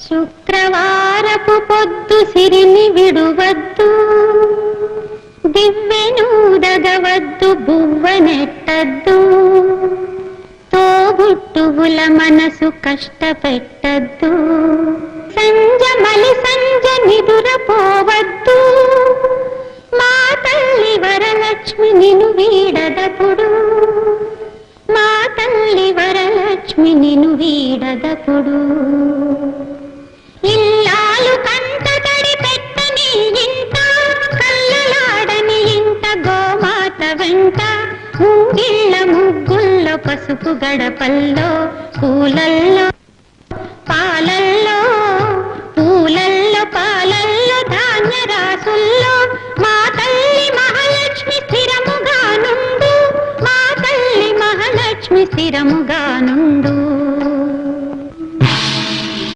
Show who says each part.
Speaker 1: శుక్రవారపు పొద్దు సిరిని విడువద్దు, దివ్వెనూదగవద్దు, బువ్వనెట్టద్దు, తోబుట్టువుల మనసు కష్టపెట్టద్దు, సంజమలి సంజ నిదురపోవద్దు, మా తల్లి వరలక్ష్మి నిను వీడదపుడు, మా తల్లి వరలక్ష్మి నిను వీడదపుడు. ఇల్లాలు కంట తడి పెట్టని ఇంట, కళ్ళలాడని ఇంట, గోమాత వెంట, ముంగిళ్ళ ముగ్గుల్లో, పసుపు గడపల్లో, పూలల్లో పాలల్లో, పూలల్లో పాలల్లో, ధాన్య రాసుల్లో, మా తల్లి మహాలక్ష్మి స్థిరముగా నుండు, మా తల్లి మహాలక్ష్మి స్థిరముగా నుండు.